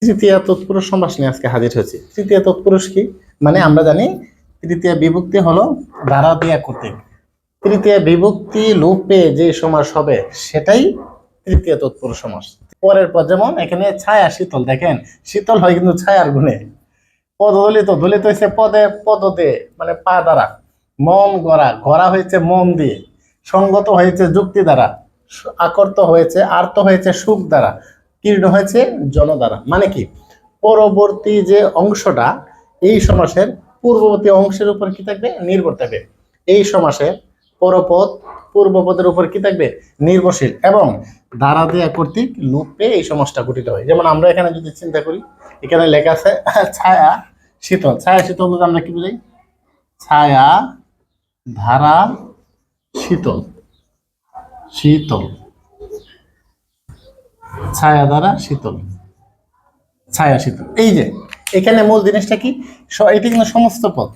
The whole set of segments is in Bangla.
তৃতীয় তৎপুরুষ সমাস নিয়ে আজকে হাজির হয়েছে। তৃতীয় তৎপুরুষ কি? মানে আমরা জানি তৃতীয় বিভক্তি হলো দ্বারা দিয়া কর্তৃক। তৃতীয় বিভক্তি লোপে যে সমাস হবে সেটাই তৃতীয় তৎপুরুষ সমাস। পরের পর যেমন এখানে ছায়া শীতল, দেখেন শীতল হয় কিন্তু ছায়ার গুণে। পদদলিত, দলিত হয়েছে পদে, পদদে মানে পা দ্বারা। মন গড়া, গড়া হয়েছে মন দিয়ে। সঙ্গত হয়েছে যুক্তি দ্বারা। আকর্ত হয়েছে, আর্ত হয়েছে সুখ দ্বারা। কীর্ণ হয়েছে জন দ্বারা। মানে কি, পরবর্তী যে অংশটা এই সমাসের পূর্ববর্তী অংশের উপর কি থাকবে? নির্ভর থাকবে। এই সমাসের পরপদ পূর্বপদের উপর কি থাকবে? নির্ভরশীল। এবং দ্বারা দেয়া কর্তৃক লোপে এই সমাসটা গঠিত হয়। যেমন আমরা এখানে যদি চিন্তা করি, এখানে লেখা আছে ছায়া শীতল। ছায়া শীতল বলতে আমরা কি বুঝাই? ছায়া ধারা শীতল, শীতল, ছায়া দ্বারা শীতল, ছায়া শীতল। এই যে এখানে মূল জিনিসটা কি, এটি কিন্তু সমস্ত পদ।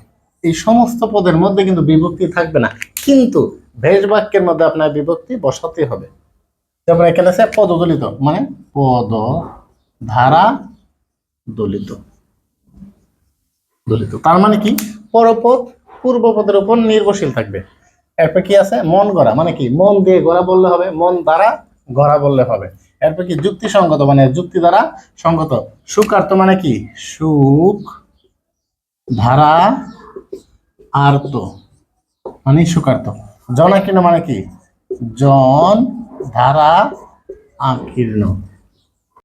এই সমস্ত পদের মধ্যে কিন্তু বিভক্তি থাকবে না, কিন্তু ভেষ বাক্যের মধ্যে আপনার বিভক্তি বসাতে হবে। যেমন এখানে আছে পদদলিত, মানে পদ ধারা দলিত, দলিত। তার মানে কি, পরপদ পূর্বপদের উপর নির্ভরশীল থাকবে। এরপর কি আছে? মন গড়া, মানে কি মন দিয়ে গড়া বললে হবে, মন দ্বারা গড়া বললে হবে। এরপর কি যুক্তিসঙ্গত, মানে যুক্তি দ্বারা সঙ্গত। সুখার্ত মানে কি সুখ ধারা আর্ত মানে সুখার্ত। জনাকীর্ণ মানে কি জন ধারা আকীর্ণ।